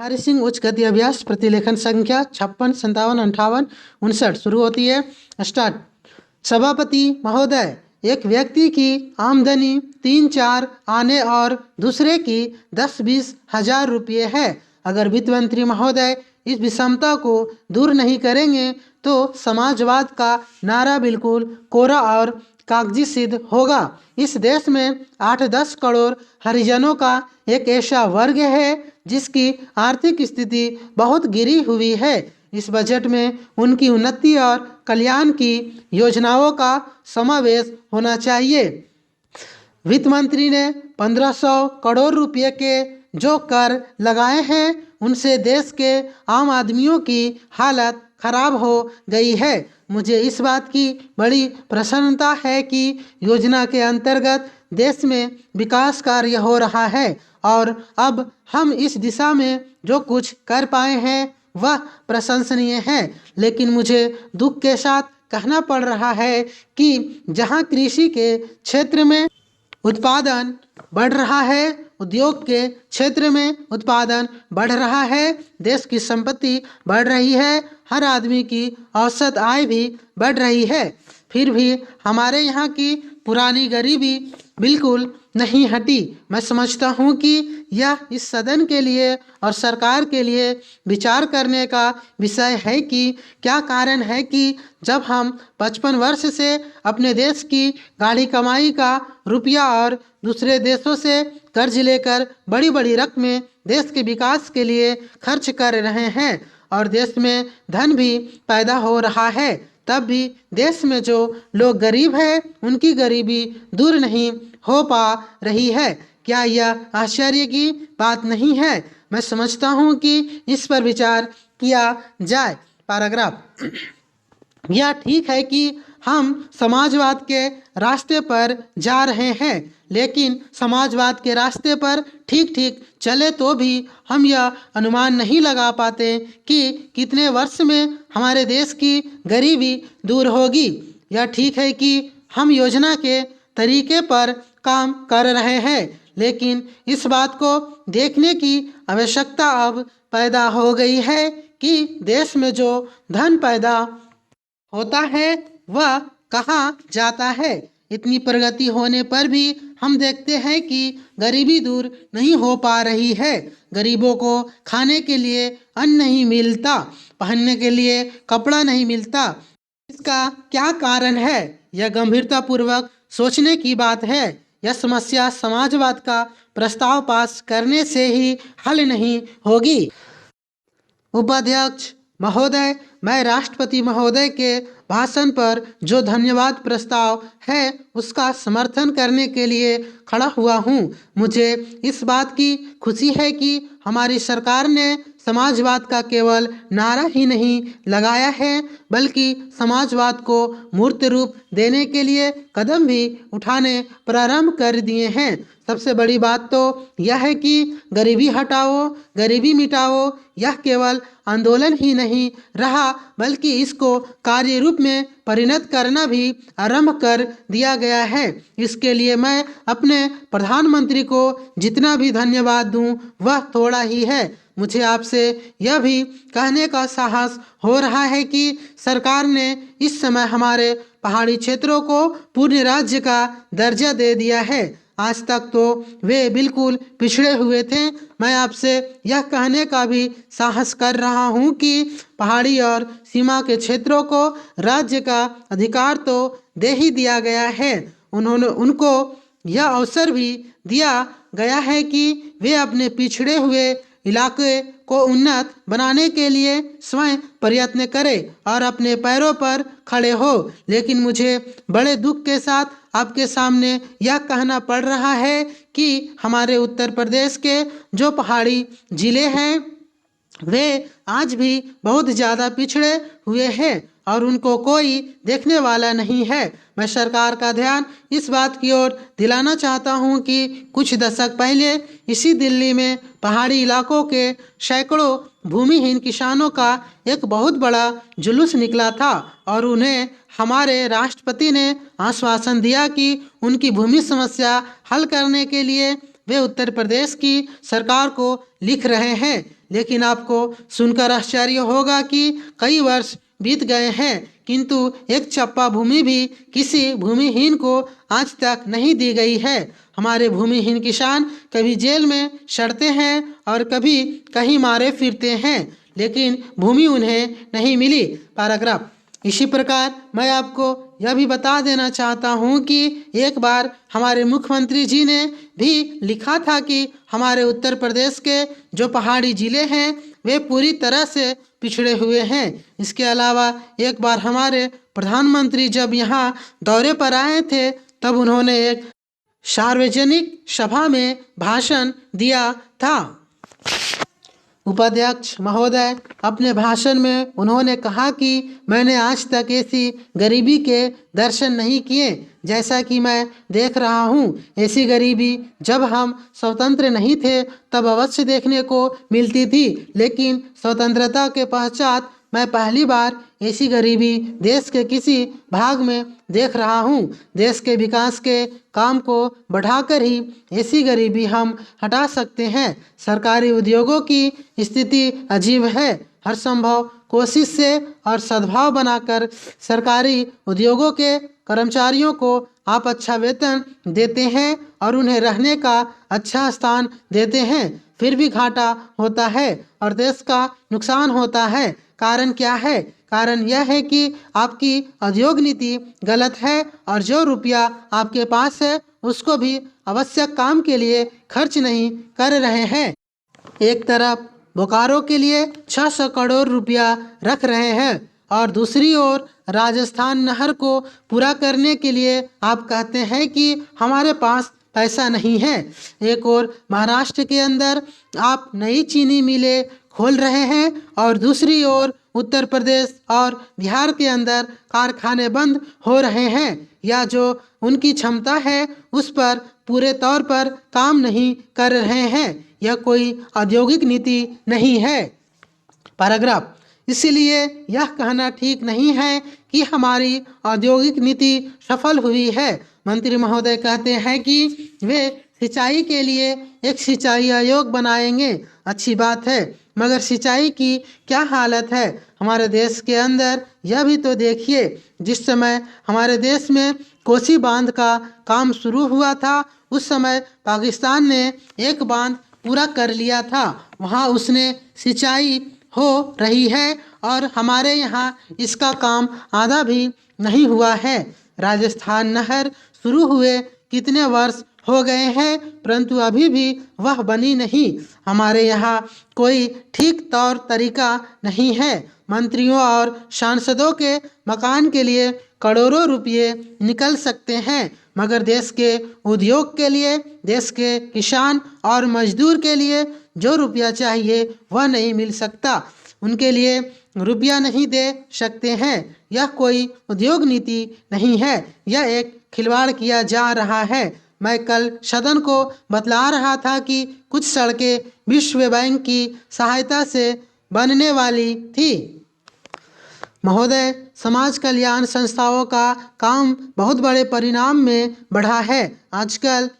हरि सिंह उच्च गति अभ्यास प्रतिलेखन संख्या 56 57 58 59 शुरू होती है। स्टार्ट। सभापति महोदय, एक व्यक्ति की आमदनी 3-4 आने और दूसरे की 10-20 हजार रुपये है। अगर वित्त मंत्री महोदय इस विषमता को दूर नहीं करेंगे तो समाजवाद का नारा बिल्कुल कोरा और कागजी सिद्ध होगा। इस देश में 8-10 करोड़ हरिजनों का एक ऐसा वर्ग है जिसकी आर्थिक स्थिति बहुत गिरी हुई है। इस बजट में उनकी उन्नति और कल्याण की योजनाओं का समावेश होना चाहिए। वित्त मंत्री ने 1500 करोड़ रुपए के जो कर लगाए हैं उनसे देश के आम आदमियों की हालत खराब हो गई है। मुझे इस बात की बड़ी प्रसन्नता है कि योजना के अंतर्गत देश में विकास कार्य हो रहा है और अब हम इस दिशा में जो कुछ कर पाए हैं वह प्रशंसनीय है। लेकिन मुझे दुख के साथ कहना पड़ रहा है कि जहां कृषि के क्षेत्र में उत्पादन बढ़ रहा है, उद्योग के क्षेत्र में उत्पादन बढ़ रहा है, देश की संपत्ति बढ़ रही है, हर आदमी की औसत आय भी बढ़ रही है, फिर भी हमारे यहाँ की पुरानी गरीबी बिल्कुल नहीं हटी। मैं समझता हूँ कि यह इस सदन के लिए और सरकार के लिए विचार करने का विषय है कि क्या कारण है कि जब हम 55 वर्ष से अपने देश की गाढ़ी कमाई का रुपया और दूसरे देशों से कर्ज लेकर बड़ी बड़ी रकमें देश के विकास के लिए खर्च कर रहे हैं और देश में धन भी पैदा हो रहा है, तब भी देश में जो लोग गरीब हैं उनकी गरीबी दूर नहीं हो पा रही है। क्या यह आश्चर्य की बात नहीं है? मैं समझता हूँ कि इस पर विचार किया जाए। पैराग्राफ। यह ठीक है कि हम समाजवाद के रास्ते पर जा रहे हैं, लेकिन समाजवाद के रास्ते पर ठीक ठीक चले तो भी हम यह अनुमान नहीं लगा पाते कि कितने वर्ष में हमारे देश की गरीबी दूर होगी। यह ठीक है कि हम योजना के तरीके पर काम कर रहे हैं, लेकिन इस बात को देखने की आवश्यकता अब पैदा हो गई है कि देश में जो धन पैदा होता है वह कहाँ जाता है। इतनी प्रगति होने पर भी हम देखते हैं कि गरीबी दूर नहीं हो पा रही है। गरीबों को खाने के लिए अन्न नहीं मिलता, पहनने के लिए कपड़ा नहीं मिलता। इसका क्या कारण है? यह गंभीरतापूर्वक सोचने की बात है। यह समस्या समाजवाद का प्रस्ताव पास करने से ही हल नहीं होगी। उपाध्यक्ष महोदय, मैं राष्ट्रपति महोदय के भाषण पर जो धन्यवाद प्रस्ताव है उसका समर्थन करने के लिए खड़ा हुआ हूँ। मुझे इस बात की खुशी है कि हमारी सरकार ने समाजवाद का केवल नारा ही नहीं लगाया है बल्कि समाजवाद को मूर्त रूप देने के लिए कदम भी उठाने प्रारंभ कर दिए हैं। सबसे बड़ी बात तो यह है कि गरीबी हटाओ, गरीबी मिटाओ यह केवल आंदोलन ही नहीं रहा बल्कि इसको कार्य रूप में परिणत करना भी आरंभ कर दिया गया है। इसके लिए मैं अपने प्रधानमंत्री को जितना भी धन्यवाद दूं वह थोड़ा ही है। मुझे आपसे यह भी कहने का साहस हो रहा है कि सरकार ने इस समय हमारे पहाड़ी क्षेत्रों को पूर्ण राज्य का दर्जा दे दिया है। आज तक तो वे बिल्कुल पिछड़े हुए थे। मैं आपसे यह कहने का भी साहस कर रहा हूँ कि पहाड़ी और सीमा के क्षेत्रों को राज्य का अधिकार तो दे ही दिया गया है। उनको यह अवसर भी दिया गया है कि वे अपने पिछड़े हुए इलाके को उन्नत बनाने के लिए स्वयं प्रयत्न करें और अपने पैरों पर खड़े हो। लेकिन मुझे बड़े दुख के साथ आपके सामने यह कहना पड़ रहा है कि हमारे उत्तर प्रदेश के जो पहाड़ी जिले हैं वे आज भी बहुत ज़्यादा पिछड़े हुए हैं और उनको कोई देखने वाला नहीं है। मैं सरकार का ध्यान इस बात की ओर दिलाना चाहता हूं कि कुछ दशक पहले इसी दिल्ली में पहाड़ी इलाकों के सैकड़ों भूमिहीन किसानों का एक बहुत बड़ा जुलूस निकला था और उन्हें हमारे राष्ट्रपति ने आश्वासन दिया कि उनकी भूमि समस्या हल करने के लिए वे उत्तर प्रदेश की सरकार को लिख रहे हैं। लेकिन आपको सुनकर आश्चर्य होगा कि कई वर्ष बीत गए हैं किंतु एक चप्पा भूमि भी किसी भूमिहीन को आज तक नहीं दी गई है। हमारे भूमिहीन किसान कभी जेल में सड़ते हैं और कभी कहीं मारे फिरते हैं, लेकिन भूमि उन्हें नहीं मिली। पैराग्राफ। इसी प्रकार मैं आपको यह भी बता देना चाहता हूँ कि एक बार हमारे मुख्यमंत्री जी ने भी लिखा था कि हमारे उत्तर प्रदेश के जो पहाड़ी ज़िले हैं वे पूरी तरह से पिछड़े हुए हैं। इसके अलावा एक बार हमारे प्रधानमंत्री जब यहाँ दौरे पर आए थे तब उन्होंने एक सार्वजनिक सभा में भाषण दिया था। उपाध्यक्ष महोदय, अपने भाषण में उन्होंने कहा कि मैंने आज तक ऐसी गरीबी के दर्शन नहीं किए जैसा कि मैं देख रहा हूँ। ऐसी गरीबी जब हम स्वतंत्र नहीं थे तब अवश्य देखने को मिलती थी, लेकिन स्वतंत्रता के पश्चात मैं पहली बार ऐसी गरीबी देश के किसी भाग में देख रहा हूँ। देश के विकास के काम को बढ़ाकर ही ऐसी गरीबी हम हटा सकते हैं। सरकारी उद्योगों की स्थिति अजीब है। हर संभव कोशिश से और सद्भाव बनाकर सरकारी उद्योगों के कर्मचारियों को आप अच्छा वेतन देते हैं और उन्हें रहने का अच्छा स्थान देते हैं, फिर भी घाटा होता है और देश का नुकसान होता है। कारण क्या है? कारण यह है कि आपकी उद्योग नीति गलत है और जो रुपया आपके पास है उसको भी आवश्यक काम के लिए खर्च नहीं कर रहे हैं। एक तरफ बोकारो के लिए 600 करोड़ रुपया रख रहे हैं और दूसरी ओर राजस्थान नहर को पूरा करने के लिए आप कहते हैं कि हमारे पास पैसा नहीं है। एक और महाराष्ट्र के अंदर आप नई चीनी मिलें खोल रहे हैं और दूसरी ओर उत्तर प्रदेश और बिहार के अंदर कारखाने बंद हो रहे हैं या जो उनकी क्षमता है उस पर पूरे तौर पर काम नहीं कर रहे हैं। यह कोई औद्योगिक नीति नहीं है। पैराग्राफ। इसलिए यह कहना ठीक नहीं है कि हमारी औद्योगिक नीति सफल हुई है। मंत्री महोदय कहते हैं कि वे सिंचाई के लिए एक सिंचाई आयोग बनाएंगे। अच्छी बात है, मगर सिंचाई की क्या हालत है हमारे देश के अंदर, यह भी तो देखिए। जिस समय हमारे देश में कोसी बांध का काम शुरू हुआ था उस समय पाकिस्तान ने एक बांध पूरा कर लिया था, वहाँ उसने सिंचाई हो रही है और हमारे यहाँ इसका काम आधा भी नहीं हुआ है। राजस्थान नहर शुरू हुए कितने वर्ष हो गए हैं परंतु अभी भी वह बनी नहीं। हमारे यहाँ कोई ठीक तौर तरीका नहीं है। मंत्रियों और सांसदों के मकान के लिए करोड़ों रुपये निकल सकते हैं, मगर देश के उद्योग के लिए, देश के किसान और मजदूर के लिए जो रुपया चाहिए वह नहीं मिल सकता। उनके लिए रुपया नहीं दे सकते हैं। यह कोई उद्योग नीति नहीं है, यह एक खिलवाड़ किया जा रहा है। मैं कल सदन को बतला रहा था कि कुछ सड़कें विश्व बैंक की सहायता से बनने वाली थी। महोदय, समाज कल्याण संस्थाओं का काम बहुत बड़े परिणाम में बढ़ा है। आजकल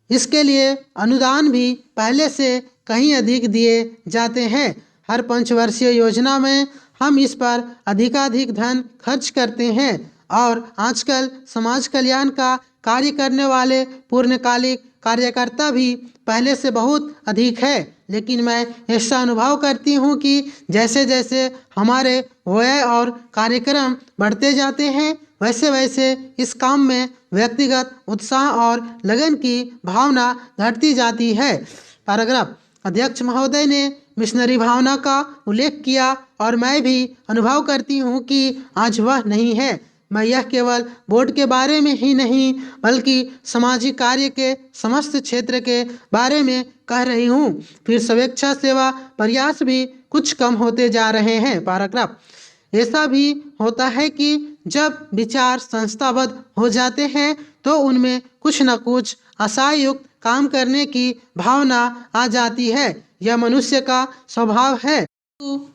इसके लिए अनुदान भी पहले से कहीं अधिक दिए जाते हैं। हर पंचवर्षीय योजना में हम इस पर अधिकाधिक धन खर्च करते हैं और आजकल समाज कल्याण का कार्य करने वाले पूर्णकालिक कार्यकर्ता भी पहले से बहुत अधिक है। लेकिन मैं ऐसा अनुभव करती हूँ कि जैसे जैसे हमारे व्यय और कार्यक्रम बढ़ते जाते हैं वैसे वैसे इस काम में व्यक्तिगत उत्साह और लगन की भावना घटती जाती है। पैराग्राफ। अध्यक्ष महोदय ने मिशनरी भावना का उल्लेख किया और मैं भी अनुभव करती हूँ कि आज वह नहीं है। मैं यह केवल वोट के बारे में ही नहीं बल्कि सामाजिक कार्य के समस्त क्षेत्र के बारे में कह रही हूँ। फिर स्वेच्छा सेवा प्रयास भी कुछ कम होते जा रहे हैं। पैराग्राफ। ऐसा भी होता है कि जब विचार संस्थाबद्ध हो जाते हैं तो उनमें कुछ न कुछ आशायुक्त काम करने की भावना आ जाती है। यह मनुष्य का स्वभाव है।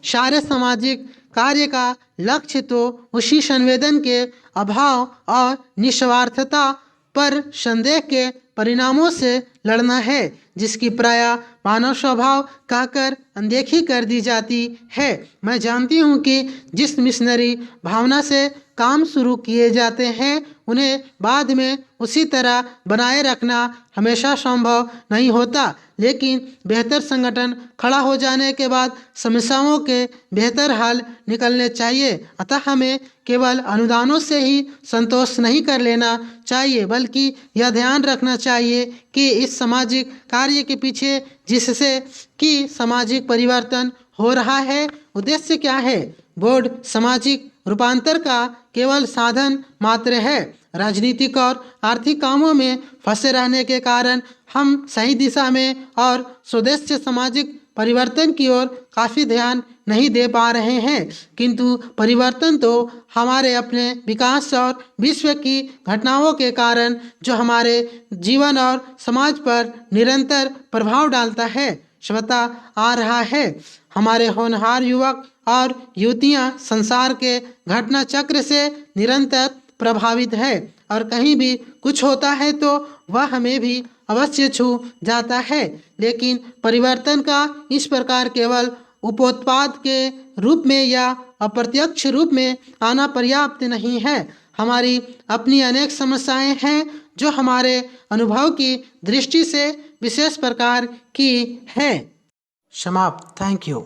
सारे सामाजिक कार्य का लक्ष्य तो उसी संवेदन के अभाव और निस्वार्थता पर संदेह के परिणामों से लड़ना है, जिसकी प्राय मानव स्वभाव कहकर अनदेखी कर दी जाती है। मैं जानती हूँ कि जिस मिशनरी भावना से काम शुरू किए जाते हैं उन्हें बाद में उसी तरह बनाए रखना हमेशा संभव नहीं होता, लेकिन बेहतर संगठन खड़ा हो जाने के बाद समस्याओं के बेहतर हल निकलने चाहिए। अतः हमें केवल अनुदानों से ही संतोष नहीं कर लेना चाहिए, बल्कि यह ध्यान रखना चाहिए कि इस सामाजिक कार्य के पीछे जिससे कि सामाजिक परिवर्तन हो रहा है उद्देश्य क्या है। बोर्ड सामाजिक रूपांतर का केवल साधन मात्र है। राजनीतिक और आर्थिक कामों में फंसे रहने के कारण हम सही दिशा में और स्वदेश सामाजिक परिवर्तन की ओर काफ़ी ध्यान नहीं दे पा रहे हैं, किंतु परिवर्तन तो हमारे अपने विकास और विश्व की घटनाओं के कारण जो हमारे जीवन और समाज पर निरंतर प्रभाव डालता है स्वतः आ रहा है। हमारे होनहार युवक और युवतियां संसार के घटना चक्र से निरंतर प्रभावित है और कहीं भी कुछ होता है तो वह हमें भी अवश्य छू जाता है, लेकिन परिवर्तन का इस प्रकार केवल उपोत्पाद के रूप में या अप्रत्यक्ष रूप में आना पर्याप्त नहीं है। हमारी अपनी अनेक समस्याएं हैं जो हमारे अनुभव की दृष्टि से विशेष प्रकार की है। समाप्त। Thank you.